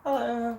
Hello.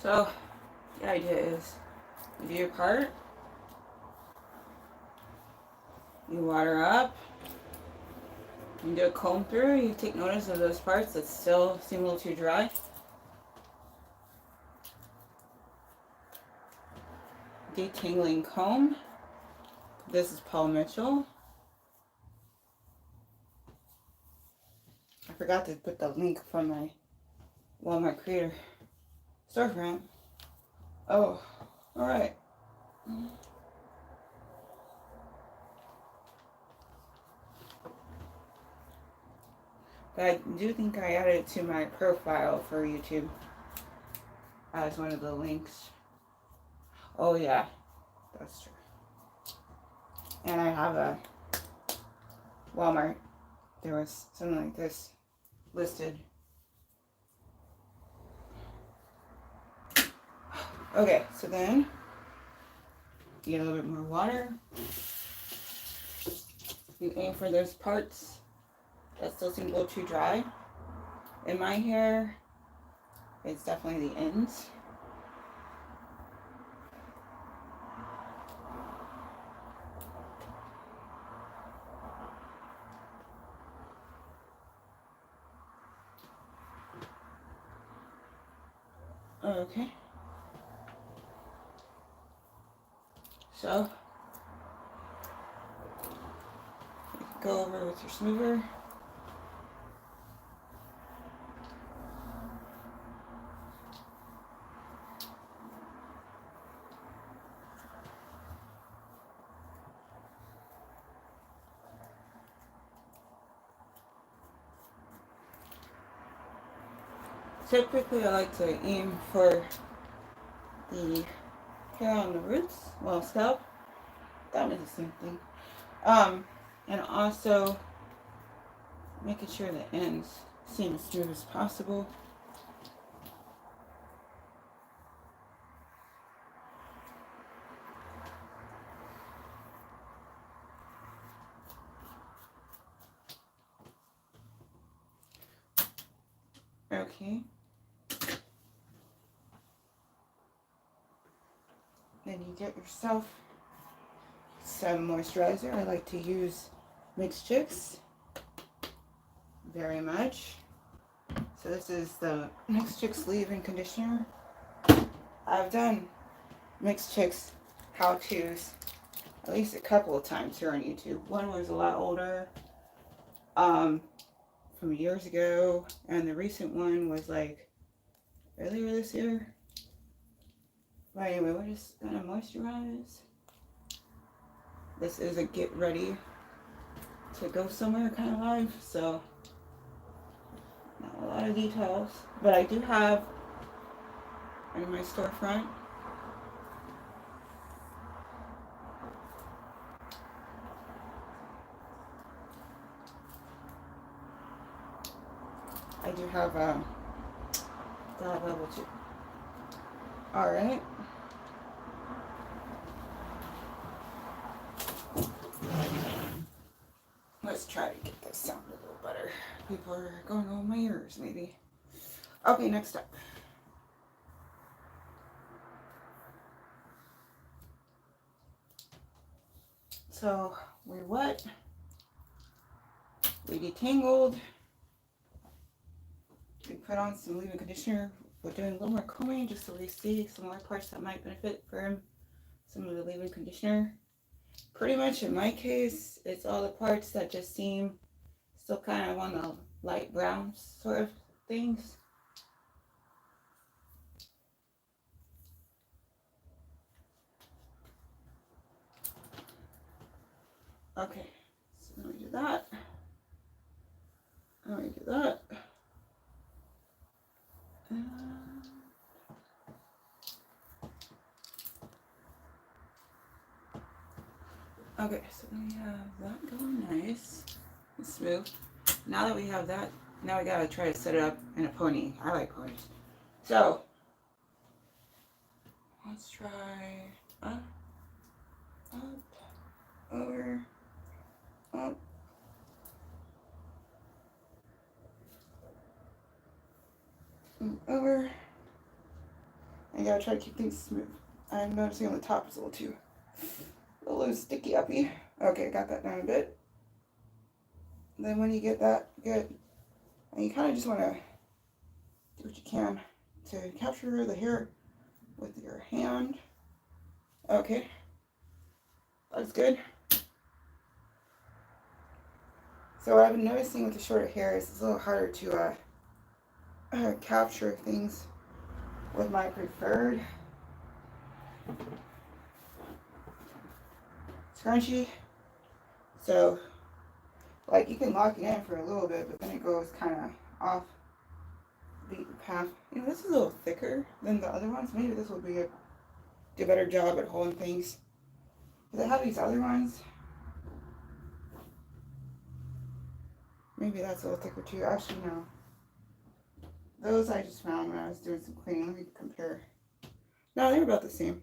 So, the idea is you do your part, you water up, you do a comb through, you take notice of those parts that still seem a little too dry. Detangling comb. This is Paul Mitchell. I forgot to put the link from my Walmart Creator storefront. Oh, alright. But I do think I added it to my profile for YouTube as one of the links. Oh yeah, that's true. And I have a Walmart. There was something like this listed. Okay, so then you get a little bit more water. You aim for those parts that still seem a little too dry. In my hair, it's definitely the ends. Okay. So, you can go over with your smoother. Typically, I like to aim for the hair on the roots, well, scalp. That is the same thing. And also making sure the ends seem as smooth as possible. Okay. Then you get yourself some moisturizer. I like to use Mixed Chicks very much. So this is the Mixed Chicks leave-in conditioner. I've done Mixed Chicks how-tos at least a couple of times here on YouTube. One was a lot older, from years ago, and the recent one was like earlier this year. But anyway, we're just gonna moisturize. This is a get ready to go somewhere kind of live, so not a lot of details. But I do have in my storefront I do have that level 2. Alright. Let's try to get this sound a little better. People are going on my ears, maybe. Okay, next up. So, we wet. We detangled. We put on some leave-in conditioner. We're doing a little more combing just so we see some more parts that might benefit from some of the leave-in conditioner. Pretty much in my case, it's all the parts that just seem still kind of on the light brown sort of things. Okay, so let me do that. Let me do that. Okay, so we have that going nice and smooth. Now that we have that, now we gotta try to set it up in a pony. I like ponies. So, let's try up, over, up. Over. I gotta try to keep things smooth. I'm noticing on the top is a little sticky uppy. Okay, got that down a bit. Then when you get that good, and you kind of just want to do what you can to capture the hair with your hand. Okay, that's good. So what I've been noticing with the shorter hair is it's a little harder to capture things with my preferred scrunchie. So, like, you can lock it in for a little bit, but then it goes kind of off the path. You know, this is a little thicker than the other ones. Maybe this will do a better job at holding things. Because I have these other ones. Maybe that's a little thicker too. Actually, no. Those I just found when I was doing some cleaning. Let me compare. No, they're about the same.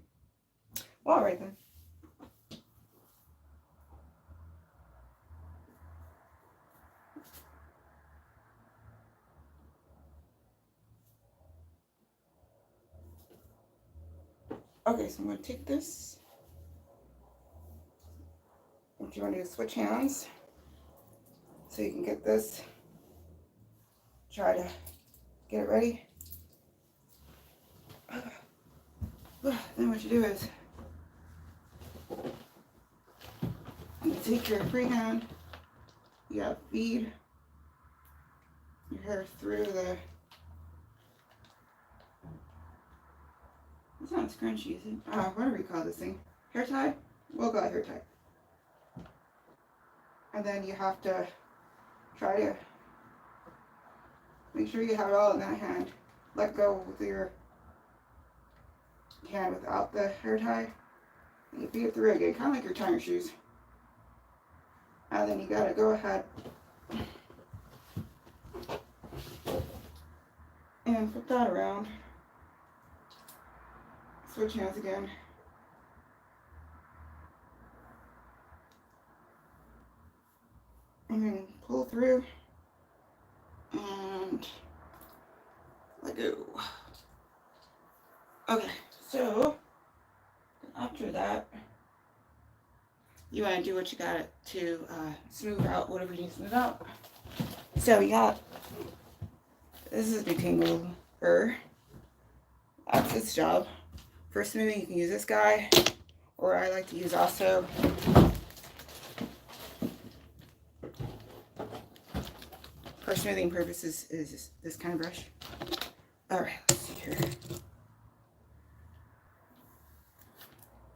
Well, alright then. Okay, so I'm going to take this. What you want to do is switch hands so you can get this. Try to get it ready. Then what you do is you take your free hand, you gotta feed your hair through the, it's not scrunchy, is it? What do we call this thing? Hair tie? We'll call it hair tie. And then you have to try to make sure you have it all in that hand. Let go with your hand without the hair tie. And you feed it through again, kind of like you're tying your shoes. And then you gotta go ahead and flip that around. Switch hands again. And then pull through and let go. Okay, so after that, you want to do what you got to smooth out whatever you need to smooth out. So we got, this is detangler. That's its job. For smoothing, you can use this guy, or I like to use also for smoothing purposes is this kind of brush. Alright, let's see here.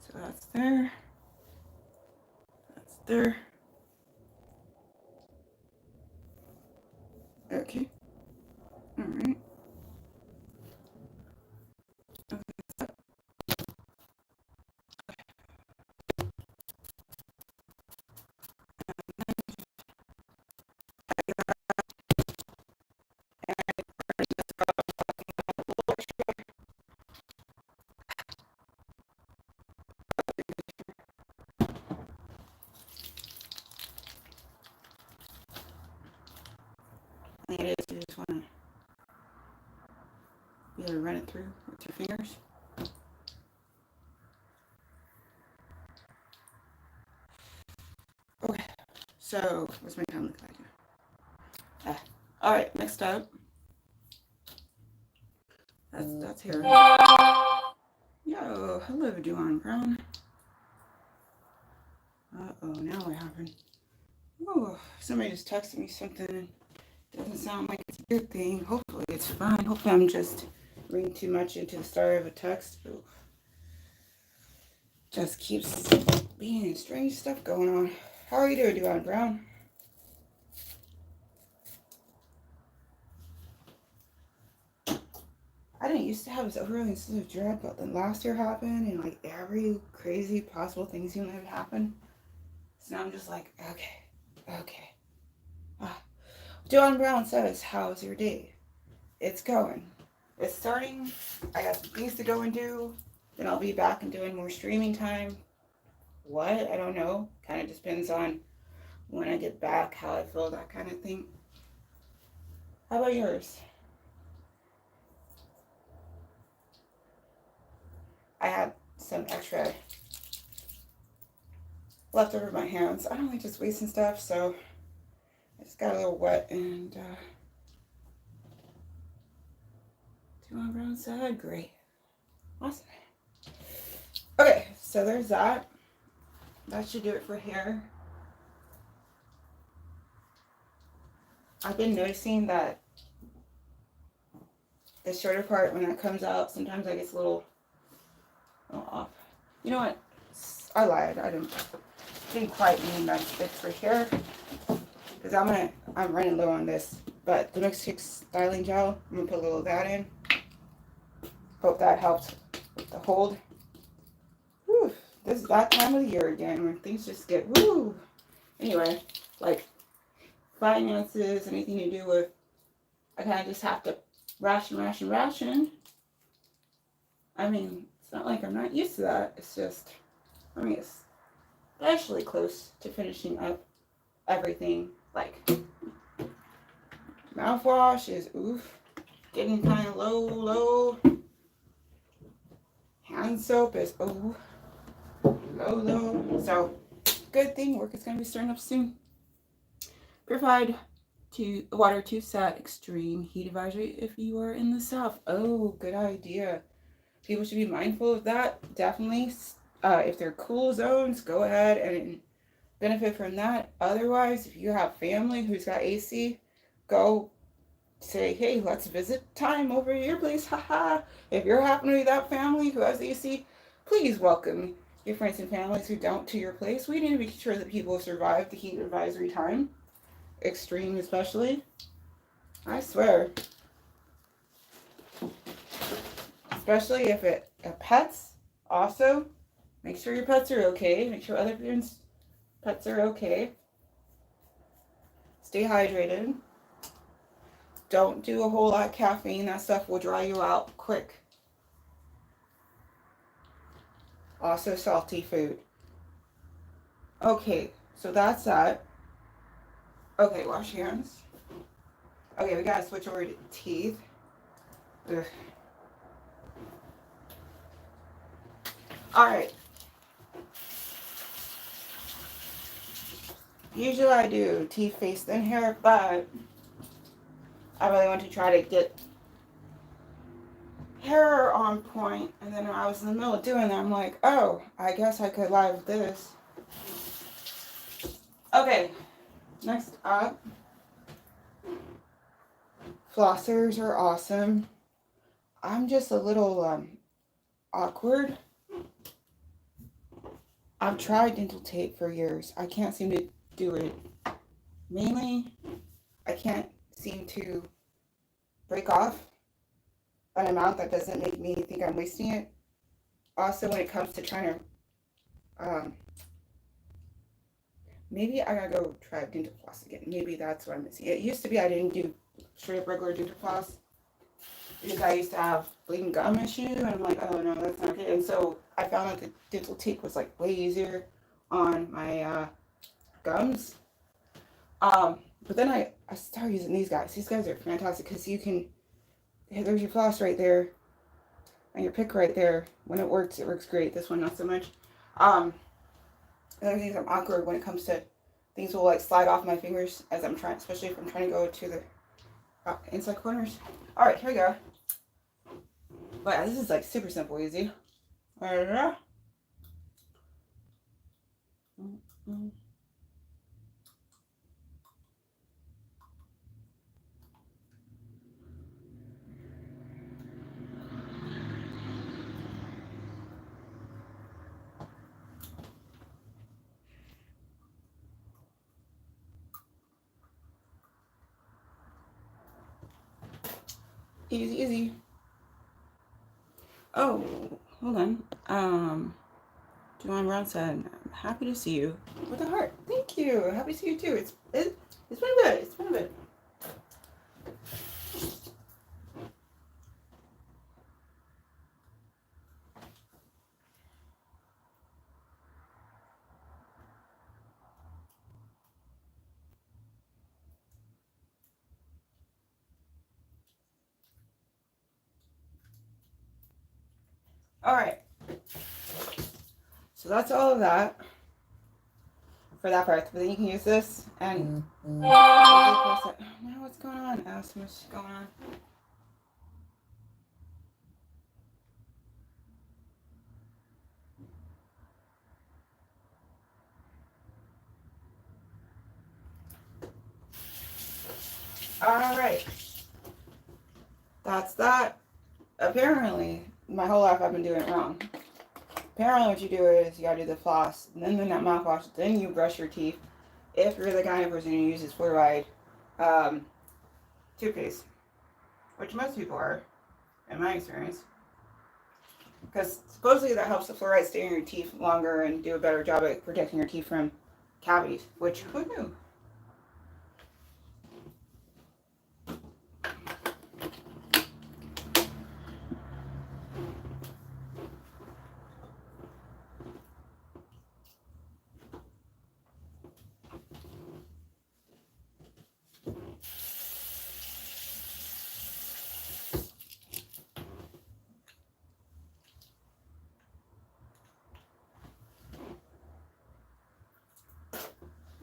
So that's there. That's there. Okay. Alright. It is, you just want to be able to run it through with your fingers. Okay, so what's my time look like? Alright, next up. That's here. Yo, hello, Duan Brown. Uh-oh, now what happened? Oh, somebody just texted me something. Doesn't sound like it's a good thing. Hopefully it's fine. Hopefully I'm just reading too much into the start of a text. Ooh. Just keeps being strange stuff going on. How are you doing, Duan Brown? I didn't used to have this overly sensitive dread, but then last year happened, and like every crazy possible thing seemed to have happened. So now I'm just like, okay. Duan Brown says, how's your day? It's going. It's starting. I got some things to go and do. Then I'll be back and doing more streaming time. What? I don't know. Kind of depends on when I get back, how I feel, that kind of thing. How about yours? I had some extra left over my hands. I don't like just wasting stuff, so I just got a little wet and Duan Brown said, great. Awesome. Okay, so there's that. That should do it for hair. I've been noticing that the shorter part, when that comes out, sometimes I get a little off. You know what? I lied. I didn't quite mean that's it for hair. Because I'm running low on this. But the Mixed Chicks styling gel, I'm going to put a little of that in. Hope that helped with the hold. Whew. This is that time of the year again when things just get woo. Anyway, like finances, anything to do with, I kind of just have to ration. I mean, it's not like I'm not used to that. It's just, I mean, it's especially close to finishing up everything. Like, mouthwash is, oof, getting kind of low. Hand soap is, oh, low. So, good thing work is going to be starting up soon. Purified water to set extreme heat advisory if you are in the south. Oh, good idea. People should be mindful of that. Definitely. If they're cool zones, go ahead and benefit from that. Otherwise, if you have family who's got AC, go say, hey, let's visit time over at your place. Haha. If you're happening to be that family who has AC, please welcome your friends and families who don't to your place. We need to be sure that people survive the heat advisory time. Extreme especially. I swear. Especially if pets also. Make sure your pets are okay. Make sure other people's pets are okay. Stay hydrated. Don't do a whole lot of caffeine. That stuff will dry you out quick. Also salty food. Okay, so that's that. Okay, wash your hands. Okay, we gotta switch over to teeth. Ugh. Alright. Usually I do teeth, face, then hair, but I really want to try to get hair on point. And then when I was in the middle of doing that, I'm like, oh, I guess I could live this. Okay, next up. Flossers are awesome. I'm just a little awkward. I've tried dental tape for years. I can't seem to do it. Mainly, I can't seem to break off an amount that doesn't make me think I'm wasting it. Also, when it comes to trying to, maybe I gotta go try dental floss again. Maybe that's what I'm missing. It used to be I didn't do straight up regular dental floss because I used to have bleeding gum issue, and I'm like, oh no, that's not good. And so I found that the dental tape was like way easier on my gums. But then I started using these guys. These guys are fantastic because you can, there's your floss right there and your pick right there. When it works great. This one, not so much. Other things I'm awkward when it comes to things will like slide off my fingers as I'm trying, especially if I'm trying to go to the inside corners. All right, here we go. But yeah, this is like super simple, easy. Easy, easy. Oh, hold on. Joanne Brown said, "I'm happy to see you." With a heart. Thank you. Happy to see you too. It's been good. It's been good. All right. So that's all of that for that part. But then you can use this and now what's going on? I asked what's going on. All right. That's that. Apparently, my whole life I've been doing it wrong. Apparently what you do is you gotta do the floss, and then the mouthwash, then you brush your teeth. If you're the kind of person who uses fluoride toothpaste, which most people are, in my experience, because supposedly that helps the fluoride stay in your teeth longer and do a better job at protecting your teeth from cavities, which who knew?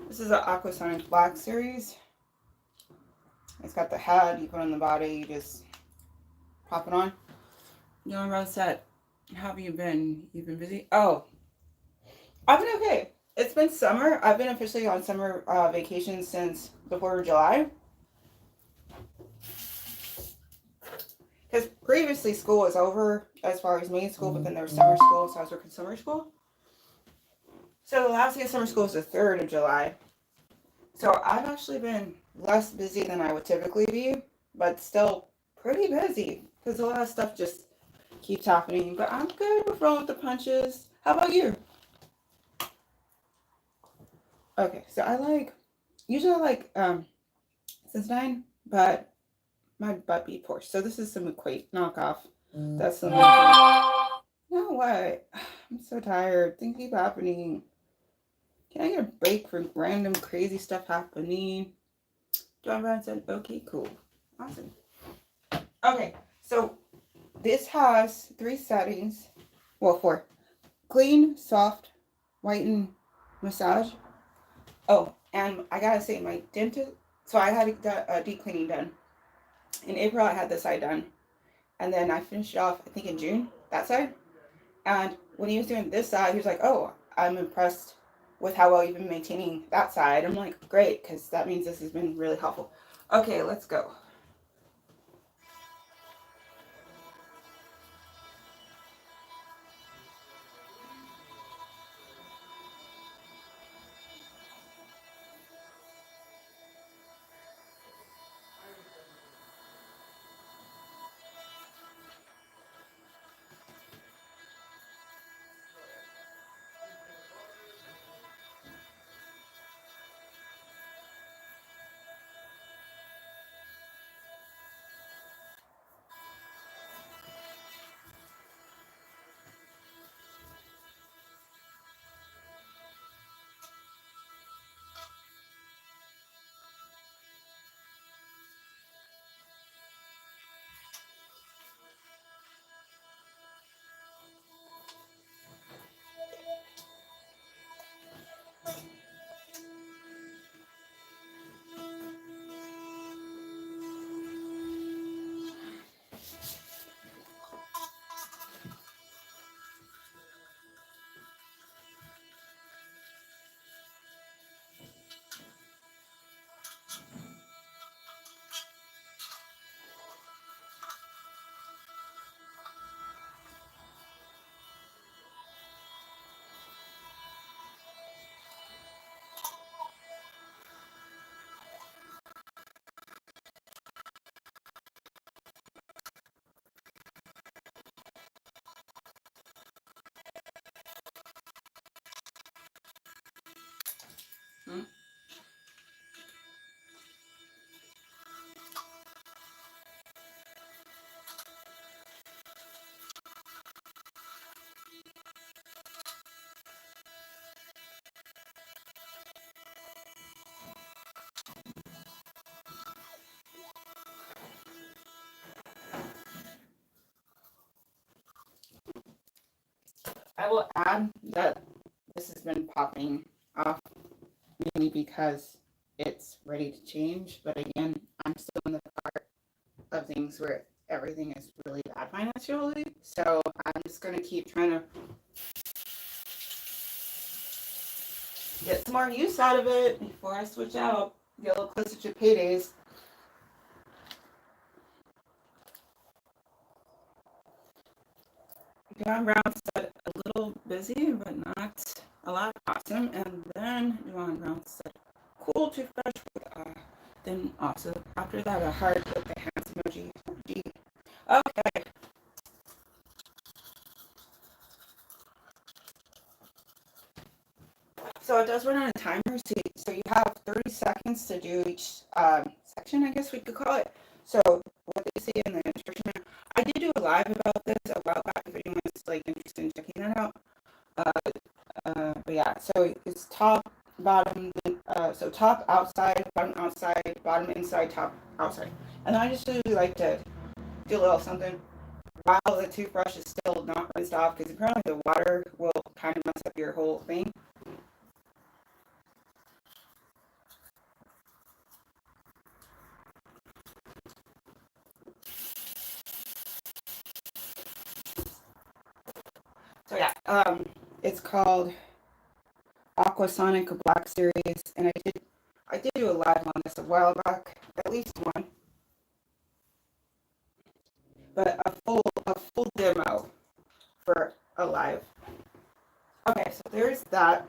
This is an Aquasonic Black series. It's got the head, you put on the body, you just pop it on. Young Rose said, how have you been? You've been busy? Oh, I've been okay. It's been summer. I've been officially on summer vacation since the 4th of July. Because previously school was over as far as main school, but then there was summer school, so I was working summer school. So the last day of summer school is the 3rd of July. So I've actually been less busy than I would typically be, but still pretty busy because a lot of stuff just keeps happening. But I'm good with rolling with the punches. How about you? Okay, so usually I like Sensodyne, but my butt be poor. So this is some Equate knockoff. That's the no, what? I'm so tired. Things keep happening. Can I get a break from random crazy stuff happening? John Brown said, okay, cool. Awesome. Okay, so this has 3 settings. Well, 4. Clean, soft, whiten, massage. Oh, and I gotta say, my dentist, so I had a deep cleaning done. In April, I had this side done. And then I finished it off, I think in June, that side. And when he was doing this side, he was like, oh, I'm impressed with how well you've been maintaining that side. I'm like, great, because that means this has been really helpful. Okay, let's go. I will add that this has been popping off mainly because it's ready to change. But again, I'm still in the part of things where everything is really bad financially. So I'm just going to keep trying to get some more use out of it before I switch out, get a little closer to paydays. John Brown said a little busy, but not a lot. Awesome. And then John Brown said cool toothbrush with then also after that a heart with the hands emoji. Okay. So it does run on a timer, so you have 30 seconds to do each section, I guess we could call it. So what they say in the instruction, I did do a live about this a while back if anyone's like interested in checking that out. But yeah, so it's top, bottom, so top, outside, bottom, inside, top, outside. And I just usually like to do a little something while the toothbrush is still not rinsed off, because apparently the water will kind of mess up your whole thing. So yeah, it's called Aquasonic Black Series, and I did do a live on this a while back, at least one, but a full demo for a live. Okay, so there's that.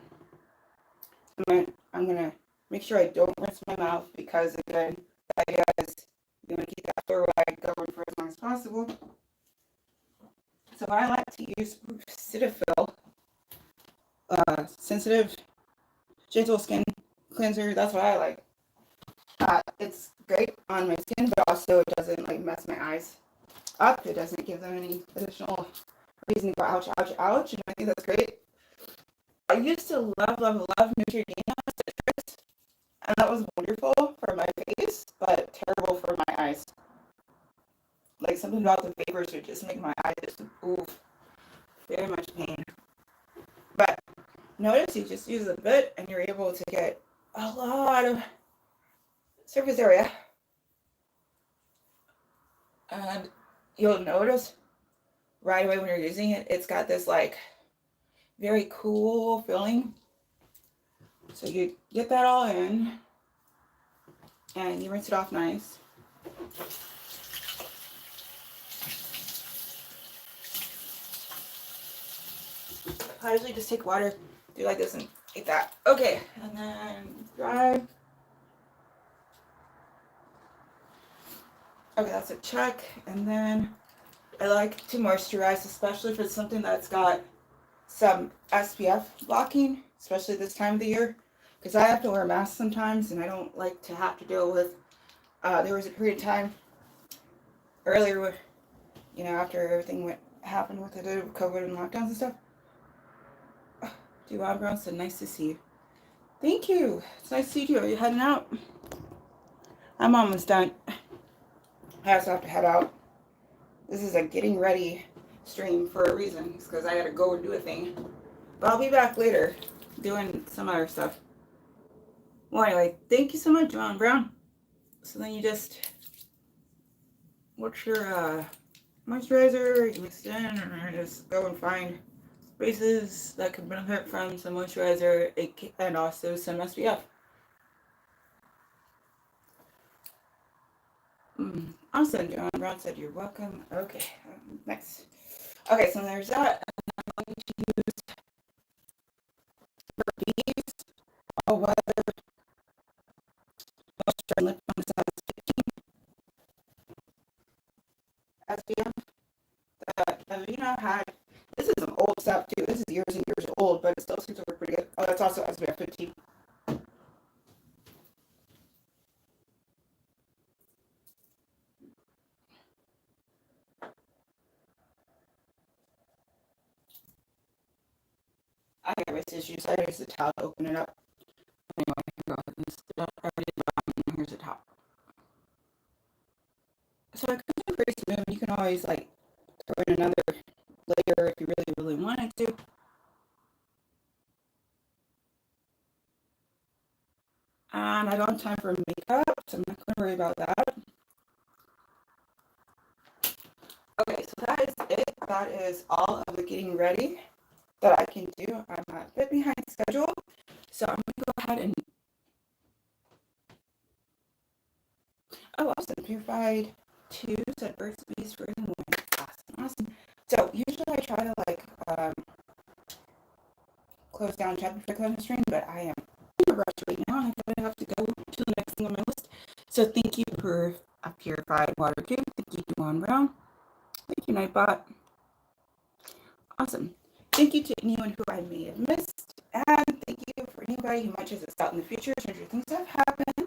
I'm gonna make sure I don't rinse my mouth because again, the idea is I'm gonna keep that fluoride going for as long as possible. So I like to use Cetaphil, sensitive, gentle skin cleanser. That's what I like. It's great on my skin, but also it doesn't like mess my eyes up. It doesn't give them any additional reason for ouch, ouch, ouch, and I think that's great. I used to love Neutrogena citrus, and that was wonderful for my face, but terrible for my eyes. Like something about the vapors would just make my eyes just oof, very much pain. But notice you just use a bit, and you're able to get a lot of surface area. And you'll notice right away when you're using it, it's got this like very cool feeling. So you get that all in and you rinse it off nice. I usually just take water, do like this and eat that. Okay, and then dry. Okay, that's a check. And then I like to moisturize, especially if it's something that's got some SPF blocking, especially this time of the year, because I have to wear a mask sometimes and I don't like to have to deal with, there was a period of time earlier, you know, after everything happened with the COVID and lockdowns and stuff. Duan Brown said, nice to see you. Thank you. It's nice to see you. Are you heading out? I'm almost done. I also have to head out. This is a getting ready stream for a reason. It's because I gotta go and do a thing. But I'll be back later doing some other stuff. Well, anyway, thank you so much, Duan Brown. So then you just, what's your moisturizer? You mix it in, and just go and find bases that could benefit from some moisturizer and also some SPF. Awesome, John Brown said you're welcome. Okay, next. Okay, so there's that. And I'm going to use for these all weather moisturizer lip balm size 15 SPF. Avena had, this is some old stuff too. This is years and years old, but it still seems to work pretty good. Oh, that's also SPF 15. I have wrist issues. I use the towel to open it up. Anyway, here we go. Here's the top. So it comes in pretty smooth. You can always like throw in another layer if you really, really wanted to. And I don't have time for makeup, so I'm not going to worry about that. Okay, so that is it. That is all of the getting ready that I can do. I'm a bit behind schedule, so I'm going to go ahead and... Oh, awesome. Purified 2 said Burt's Bees for the morning. Awesome. So usually I try to close down chapter for closing stream, but I am in a rush right now. I have to go to the next thing on my list. So thank you for a purified water tube. Thank you, Duan Brown. Thank you, Nightbot. Awesome. Thank you to anyone who I may have missed. And thank you for anybody who might just start in the future. Stranger things have happened.